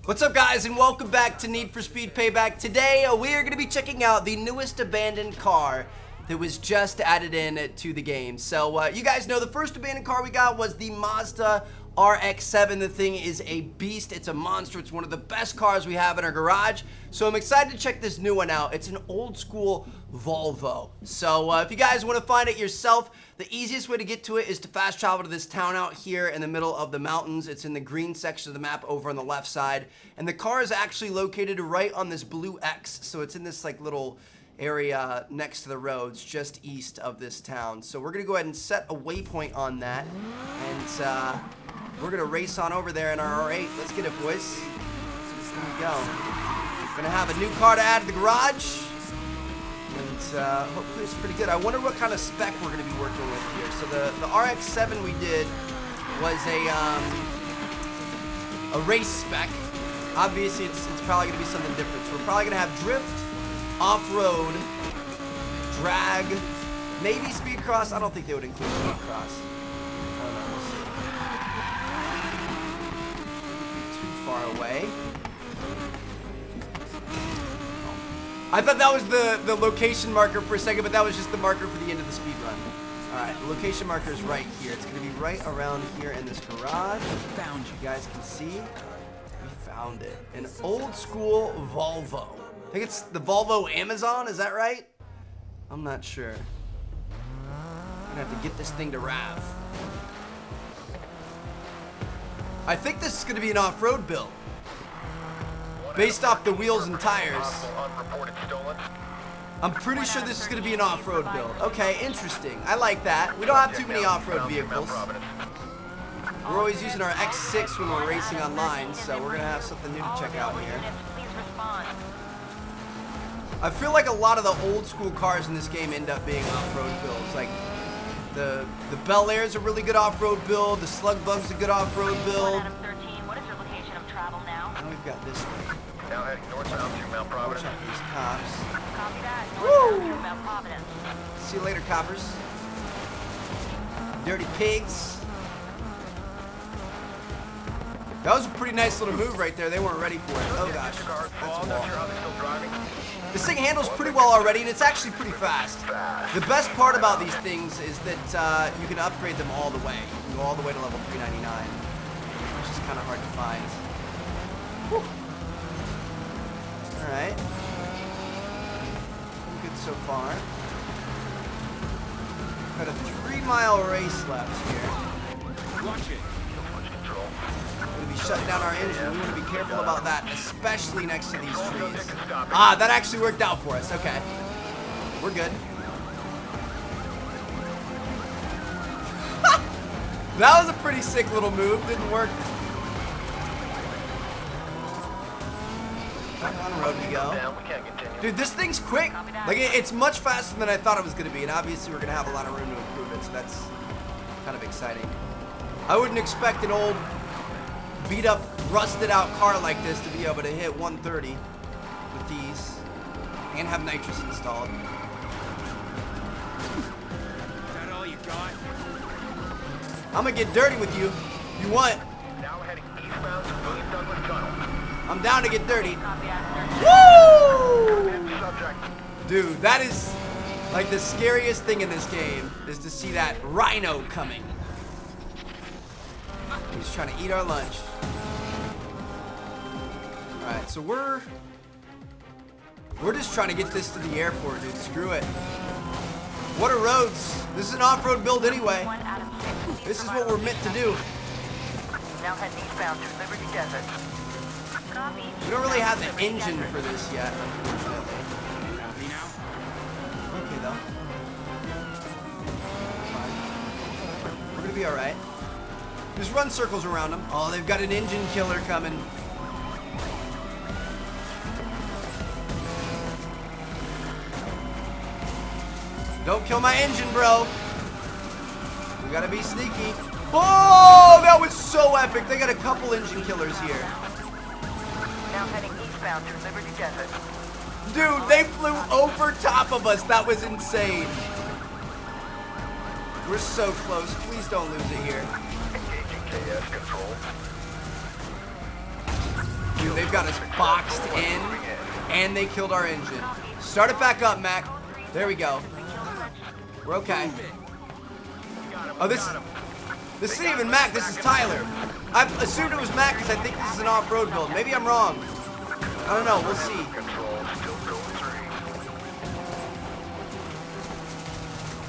What's up, guys, and welcome back to Need for Speed Payback. Today, we are going to be checking out the newest abandoned car that was just added in to the game. So, you guys know the first abandoned car we got was the Mazda RX-7. The thing is a beast. It's a monster. It's one of the best cars we have in our garage. So I'm excited to check this new one out. It's an old school Volvo. So if you guys want to find it yourself, the easiest way to get to it is to fast travel to this town out here in the middle of the mountains. It's in the green section of the map over on the left side. And the car is actually located right on this blue X. So it's in this like little area next to the roads just east of this town. So we're going to go ahead and set a waypoint on that. And we're going to race on over there in our R8. Let's get it, boys. Here we go. We're going to have a new car to add to the garage. And hopefully it's pretty good. I wonder what kind of spec we're going to be working with here. So the RX-7 we did was a race spec. Obviously, it's probably going to be something different. So we're probably going to have drift, off-road, drag, maybe speed cross. I don't think they would include speed cross. I don't know. We'll see. Too far away. I thought that was the location marker for a second, but that was just the marker for the end of the speed run. Alright, the location marker is right here. It's going to be right around here in this garage. Found you guys can see. We found it. An old school Volvo. I think it's the Volvo Amazon, is that right? I'm not sure. I'm going to have to get this thing to Rav. I think this is going to be an off-road build. Based off the wheels and tires. I'm pretty sure this is going to be an off-road build. Okay, interesting. I like that. We don't have too many off-road vehicles. We're always using our X6 when we're racing online, so we're going to have something new to check out here. I feel like a lot of the old school cars in this game end up being off-road builds. Like, the Bel Air's a really good off-road build. The Slug Bug's a good off-road build. Now we've got this thing. Now heading northbound to Mount Providence. Watch out for these cops. Copy that. Northbound to Mount Providence. See you later, coppers. Dirty pigs. That was a pretty nice little move right there. They weren't ready for it. Oh gosh. That's a wall. This thing handles pretty well already, and it's actually pretty fast. The best part about these things is that you can upgrade them all the way. You can go all the way to level 399, which is kind of hard to find. Whew. All right. Good so far. Got a 3-mile race left here. Watch it. We're going to be shutting down our engine. We want to be careful about that, especially next to these trees. Ah, that actually worked out for us. Okay. We're good. That was a pretty sick little move. Didn't work. On the road we go. Dude, this thing's quick. Like, it's much faster than I thought it was going to be, and obviously we're going to have a lot of room to improve it, so that's kind of exciting. I wouldn't expect an old, beat-up, rusted-out car like this to be able to hit 130 with these and have nitrous installed. Is that all you got? I'm going to get dirty with you. You want? Now heading eastbound to William Douglas Tunnel. I'm down to get dirty. Woo! Dude, that is like the scariest thing in this game is to see that rhino coming. He's trying to eat our lunch. Alright, so we're just trying to get this to the airport, dude. Screw it. What are roads? This is an off-road build anyway. This is what we're meant to do. Now heading eastbound through Liberty Desert. We don't really have the engine for this yet, unfortunately. Okay, though. Fine. We're gonna be alright. Just run circles around them. Oh, they've got an engine killer coming. Don't kill my engine, bro. We gotta be sneaky. Oh, that was so epic. They got a couple engine killers here. Now heading eastbound through Liberty Desert. Dude, they flew over top of us. That was insane. We're so close. Please don't lose it here. Engaging KS control. We Boom, they've got us boxed in, and they killed our engine. Start it back up, Mac. There we go. We're okay. Oh, this isn't even Mac, this is Tyler. I assumed it was Mac because I think this is an off-road build. Maybe I'm wrong. I don't know, we'll see.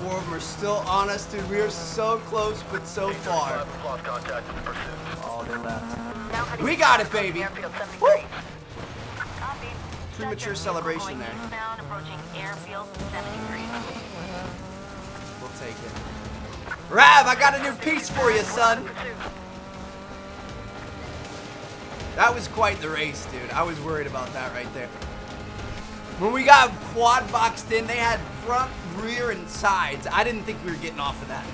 Four of them are still on us, dude. We are so close, but so far. Oh, they're left. We got it, baby. Airfield Woo! 73. Copy. Premature celebration there. Eastbound, approaching Airfield 73. We'll take it. Rav, I got a new piece for you, son. That was quite the race, dude. I was worried about that right there. When we got quad boxed in, they had front, rear, and sides. I didn't think we were getting off of that.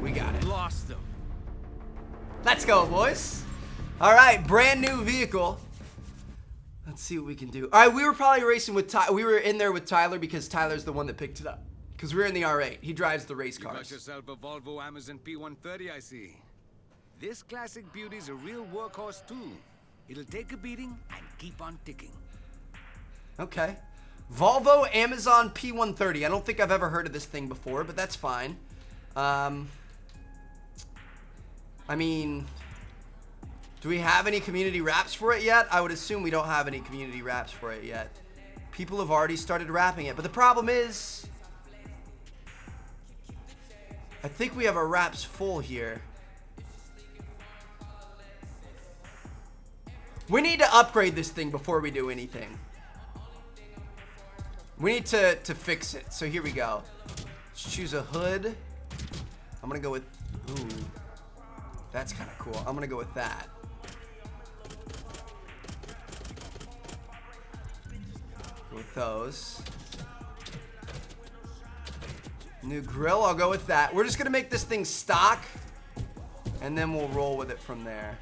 We got it. Lost them. Let's go, boys. All right, brand new vehicle. Let's see what we can do. All right, we were probably racing with Tyler. We were in there with Tyler because Tyler's the one that picked it up. Because we're in the R8. He drives the race You got cars. yourself a Volvo Amazon P130, I see. This classic beauty's a real workhorse too. It'll take a beating and keep on ticking. Okay. Volvo Amazon P130. I don't think I've ever heard of this thing before, but that's fine. I mean, do we have any community wraps for it yet? I would assume we don't have any community wraps for it yet. People have already started wrapping it, but the problem is, I think we have our wraps full here. We need to upgrade this thing before we do anything. We need to fix it. So here we go. Let's choose a hood. I'm gonna go with, ooh, that's kind of cool. I'm gonna go with that. Go with those. New grill, I'll go with that. We're just gonna make this thing stock, and then we'll roll with it from there.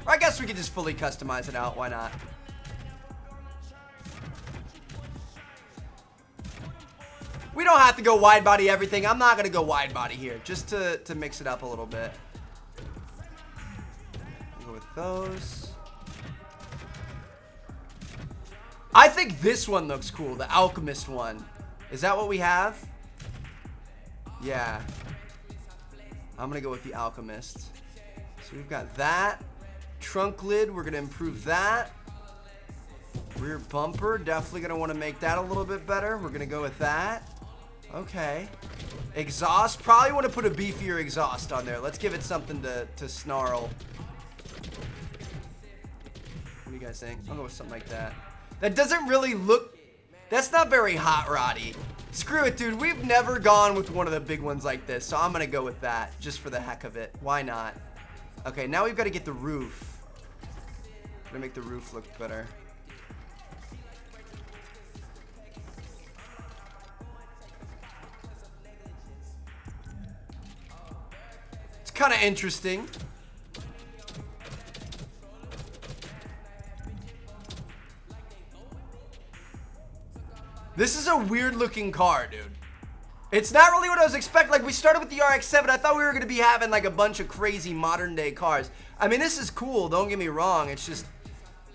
Or I guess we could just fully customize it out, why not? We don't have to go wide body everything. I'm not gonna go wide body here, just to mix it up a little bit. Go with those. I think this one looks cool, the Alchemist one. Is that what we have? Yeah. I'm gonna go with the Alchemist. So we've got that. Trunk lid, we're gonna improve that. Rear bumper, definitely gonna wanna make that a little bit better. We're gonna go with that. Okay. Exhaust, probably wanna put a beefier exhaust on there. Let's give it something to snarl. What do you guys think? I'll go with something like that. That doesn't really look, that's not very hot roddy. Screw it, dude. We've never gone with one of the big ones like this, so I'm gonna go with that just for the heck of it. Why not? Okay, now we've got to get the roof. Gonna make the roof look better. It's kind of interesting. This is a weird looking car, dude. It's not really what I was expecting. Like, we started with the RX-7. I thought we were going to be having, like, a bunch of crazy modern-day cars. I mean, this is cool. Don't get me wrong. It's just,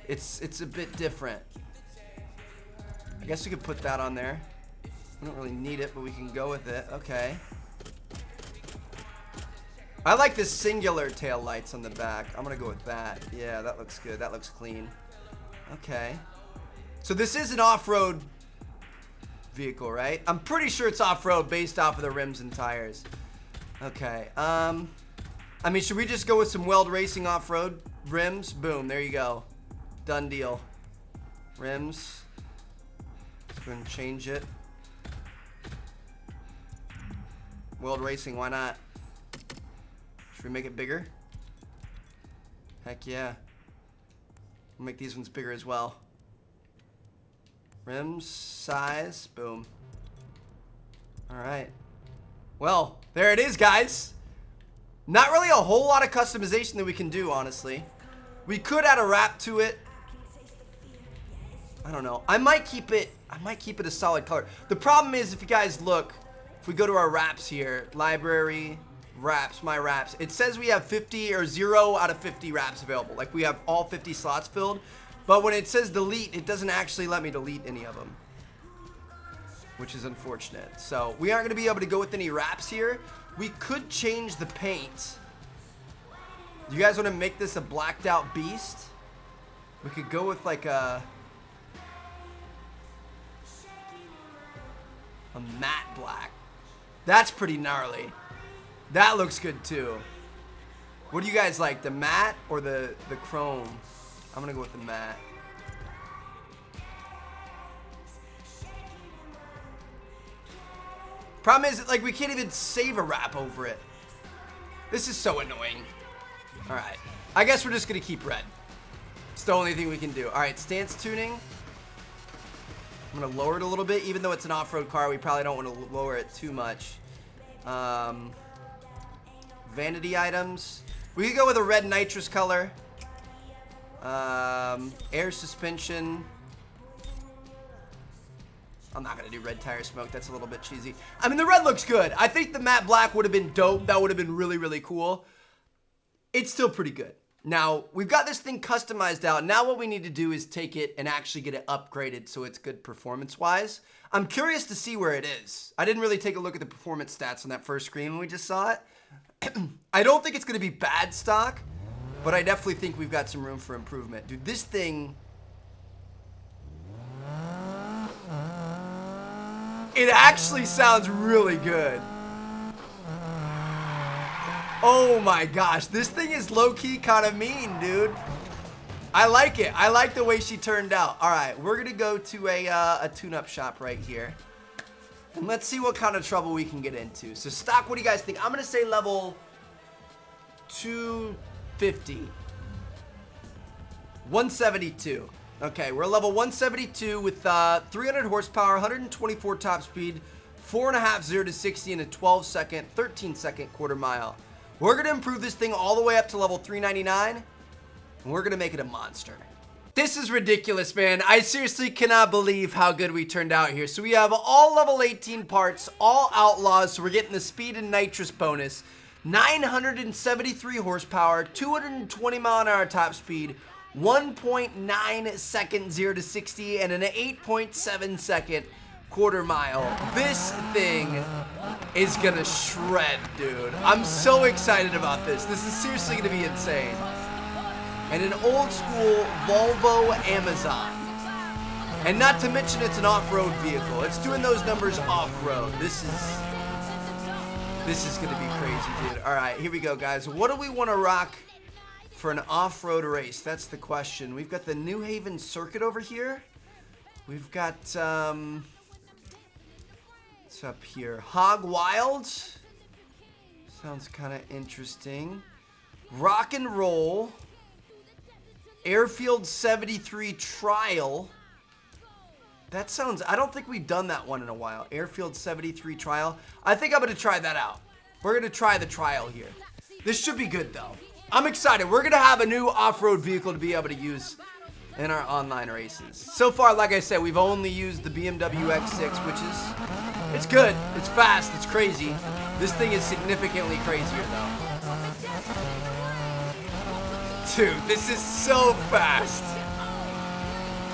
it's a bit different. I guess we could put that on there. We don't really need it, but we can go with it. Okay. I like the singular tail lights on the back. I'm going to go with that. Yeah, that looks good. That looks clean. Okay. So this is an off-road vehicle, right? I'm pretty sure it's off-road based off of the rims and tires. Okay. I mean, should we just go with some Weld Racing off-road rims? Boom, there you go. Done deal. Rims. Let's go and change it. Weld Racing, why not? Should we make it bigger? Heck yeah. We'll make these ones bigger as well. Rims, size, boom. All right. Well, there it is, guys. Not really a whole lot of customization that we can do, honestly. We could add a wrap to it. I don't know. I might keep it a solid color. The problem is, if you guys look, if we go to our wraps here, library, wraps, my wraps, it says we have 50 or 0 out of 50 wraps available. Like we have all 50 slots filled. But when it says delete, it doesn't actually let me delete any of them, which is unfortunate. So we aren't going to be able to go with any wraps here. We could change the paint. You guys want to make this a blacked out beast? We could go with like a matte black. That's pretty gnarly. That looks good too. What do you guys like, the matte or the chrome? I'm gonna go with the matte. Problem is, like, we can't even save a wrap over it. This is so annoying. All right, I guess we're just gonna keep red. It's the only thing we can do. All right, stance tuning. I'm gonna lower it a little bit, even though it's an off-road car. We probably don't want to lower it too much. Vanity items. We could go with a red nitrous color. Air suspension. I'm not gonna do red tire smoke. That's a little bit cheesy. I mean, the red looks good. I think the matte black would have been dope. That would have been really, really cool. It's still pretty good. Now, we've got this thing customized out. Now what we need to do is take it and actually get it upgraded so it's good performance-wise. I'm curious to see where it is. I didn't really take a look at the performance stats on that first screen when we just saw it. I don't think it's gonna be bad stock, but I definitely think we've got some room for improvement. Dude, this thing... It actually sounds really good. Oh my gosh, this thing is low-key kind of mean, dude. I like it. I like the way she turned out. All right, we're gonna go to a tune-up shop right here. And let's see what kind of trouble we can get into. So stock, what do you guys think? I'm gonna say level 250. 172. Okay, we're level 172 with 300 horsepower, 124 top speed, 4.5 0 to 60 in a 12-second, 13-second quarter mile. We're gonna improve this thing all the way up to level 399, and we're gonna make it a monster. This is ridiculous, man. I seriously cannot believe how good we turned out here. So we have all level 18 parts, all outlaws, so we're getting the speed and nitrous bonus, 973 horsepower, 220 mile-an-hour top speed, 1.9 second 0 to 60, and an 8.7 second quarter mile. This thing is gonna shred, dude. I'm so excited about this. This is seriously gonna be insane. And an old school Volvo Amazon. And not to mention it's an off-road vehicle. It's doing those numbers off-road. This is gonna be crazy, dude. All right, here we go, guys. What do we want to rock for an off-road race? That's the question. We've got the New Haven Circuit over here. We've got what's up here? Hog Wild. Sounds kind of interesting. Rock and Roll. Airfield 73 Trial. That sounds, I don't think we've done that one in a while. Airfield 73 Trial. I think I'm going to try that out. We're going to try the trial here. This should be good, though. I'm excited. We're going to have a new off-road vehicle to be able to use in our online races. So far, like I said, we've only used the BMW X6, which is, it's good. It's fast. It's crazy. This thing is significantly crazier, though. Dude, this is so fast.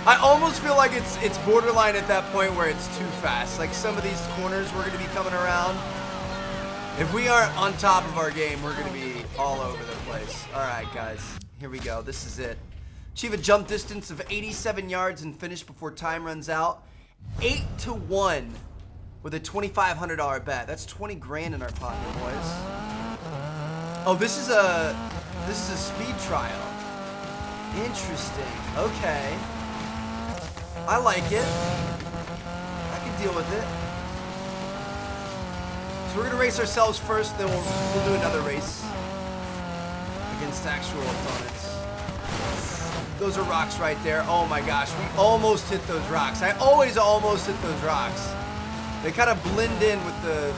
I almost feel like it's borderline at that point where it's too fast. Like some of these corners we're going to be coming around. If we aren't on top of our game, we're going to be all over the place. All right, guys. Here we go. This is it. Achieve a jump distance of 87 yards and finish before time runs out. 8-1 with a $2,500 bet. That's 20 grand in our pocket, boys. Oh, this is a speed trial. Interesting. Okay. I like it. I can deal with it. So we're gonna race ourselves first, then we'll do another race against actual opponents. Those are rocks right there. Oh my gosh, we almost hit those rocks. I always almost hit those rocks. They kind of blend in with the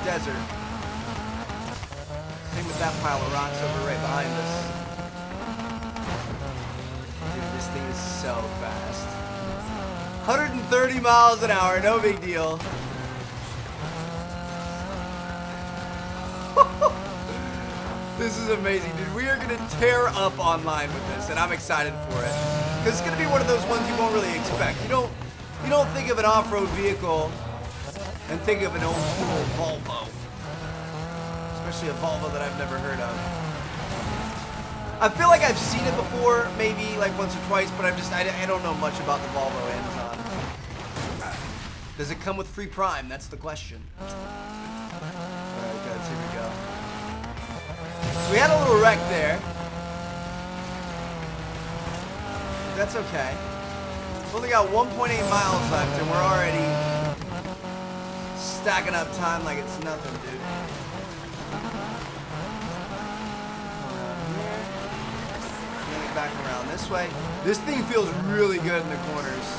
desert. Same with that pile of rocks over right behind us. Dude, this thing is so fast. 130 miles an hour, no big deal. This is amazing, dude. We are gonna tear up online with this, and I'm excited for it. Because it's gonna be one of those ones you won't really expect. You don't think of an off-road vehicle and think of an old school Volvo. Especially a Volvo that I've never heard of. I feel like I've seen it before, maybe like once or twice, but I don't know much about the Volvo Amazon. Does it come with free Prime? That's the question. Alright guys, here we go. So we had a little wreck there. That's okay. We've only got 1.8 miles left and we're already stacking up time like it's nothing, dude. Back around this way. This thing feels really good in the corners.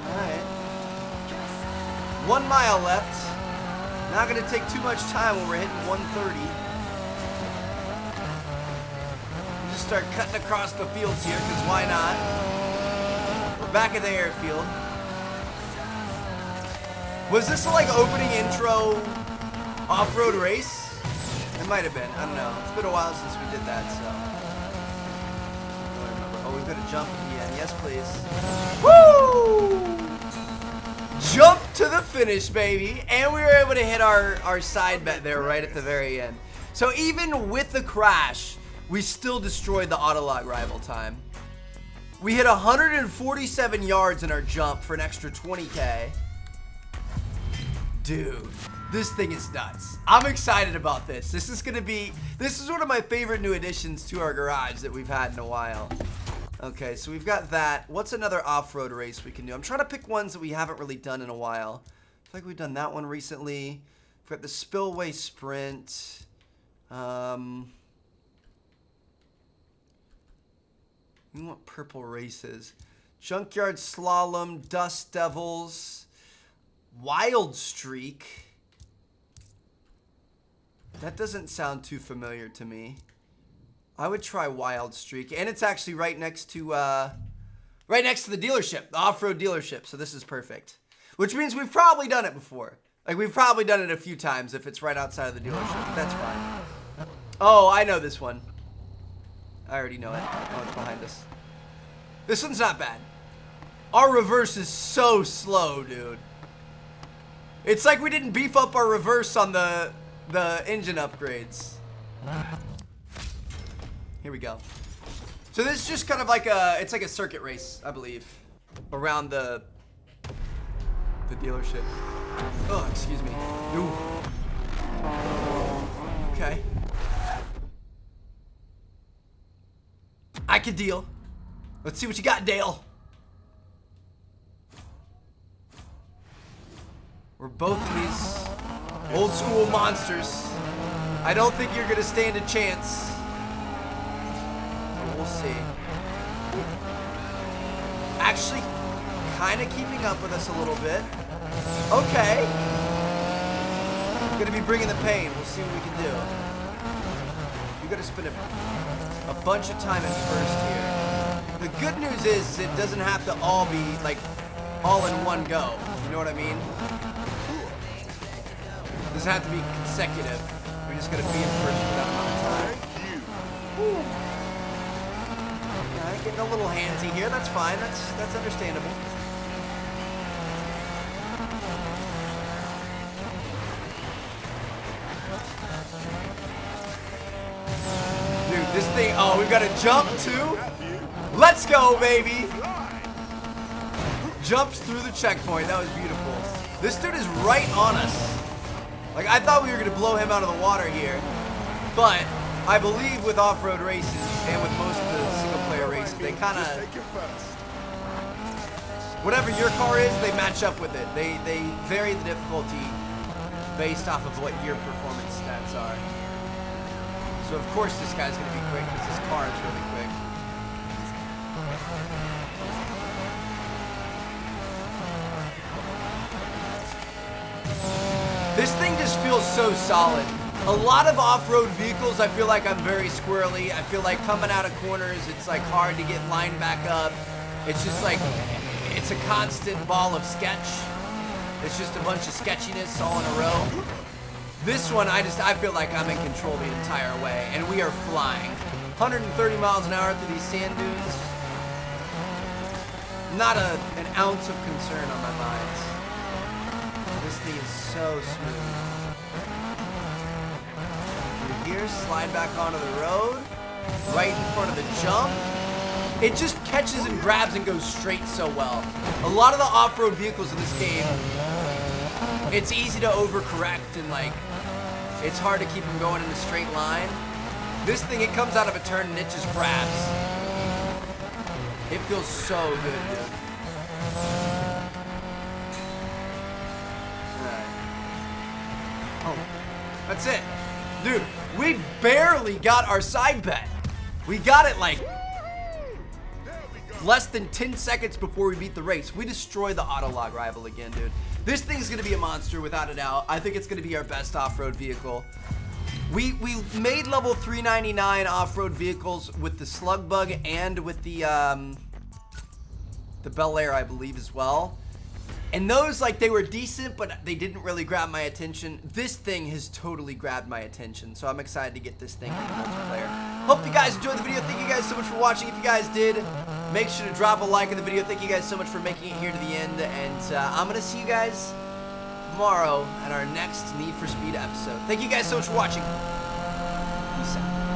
Alright. 1 mile left. Not gonna take too much time when we're hitting 130. We'll just start cutting across the fields here, because why not? We're back at the airfield. Was this a like opening intro off-road race? It might have been. I don't know. It's been a while since we did that, so. I don't remember. Oh, we've got to jump at the end. Yes, please. Woo! Jump to the finish, baby. And we were able to hit our side bet there right at the very end. So even with the crash, we still destroyed the autolog rival time. We hit 147 yards in our jump for an extra 20K. Dude. This thing is nuts. I'm excited about this. This is one of my favorite new additions to our garage that we've had in a while. Okay, so we've got that. What's another off-road race we can do? I'm trying to pick ones that we haven't really done in a while. I feel like we've done that one recently. We've got the Spillway Sprint. We want purple races. Junkyard Slalom, Dust Devils, Wild Streak. That doesn't sound too familiar to me. I would try Wild Streak, and it's actually right next to the dealership, the off-road dealership. So this is perfect. Which means we've probably done it before. Like we've probably done it a few times if it's right outside of the dealership. That's fine. Oh, I know this one. I already know it. Oh, it's behind us. This one's not bad. Our reverse is so slow, dude. It's like we didn't beef up our reverse on the engine upgrades. Here we go. So this is just kind of like it's like a circuit race, I believe, around the dealership. Oh, excuse me. Ooh. Okay. I could deal. Let's see what you got, Dale. We're both of these old school monsters. I don't think you're gonna stand a chance. But we'll see. Actually, kind of keeping up with us a little bit. Okay. Gonna be bringing the pain. We'll see what we can do. You gotta spend a bunch of time in first here. The good news is it doesn't have to all be like all in one go. You know what I mean? It doesn't have to be consecutive. We're just gonna be in first for that amount of time. Alright, getting a little handsy here. That's fine. That's understandable. Dude, this thing. Oh, we've got to jump too. Let's go, baby. Jumped through the checkpoint. That was beautiful. This dude is right on us. Like, I thought we were going to blow him out of the water here, but I believe with off-road races and with most of the single-player races, they kind of, whatever your car is, they match up with it. They vary the difficulty based off of what your performance stats are. So, of course, this guy's going to be quick because this car is really quick. This thing just feels so solid. A lot of off-road vehicles, I feel like I'm very squirrely. I feel like coming out of corners, it's like hard to get lined back up. It's just like, it's a constant ball of sketch. It's just a bunch of sketchiness all in a row. This one, I feel like I'm in control the entire way, and we are flying. 130 miles an hour through these sand dunes. Not an ounce of concern on my mind. This thing is so smooth. Through here, slide back onto the road. Right in front of the jump. It just catches and grabs and goes straight so well. A lot of the off-road vehicles in this game, it's easy to overcorrect and like, it's hard to keep them going in a straight line. This thing, it comes out of a turn and it just grabs. It feels so good, dude. Alright. Oh, that's it. Dude, we barely got our side bet. We got it like less than 10 seconds before we beat the race. We destroy the autolog rival again, dude. This thing's gonna be a monster without a doubt. I think it's gonna be our best off-road vehicle. We made level 399 off-road vehicles with the Slug Bug and with the Bel Air, I believe, as well. And those, like, they were decent, but they didn't really grab my attention. This thing has totally grabbed my attention, so I'm excited to get this thing in multiplayer. Hope you guys enjoyed the video. Thank you guys so much for watching. If you guys did, make sure to drop a like in the video. Thank you guys so much for making it here to the end, and I'm going to see you guys tomorrow at our next Need for Speed episode. Thank you guys so much for watching. Peace out.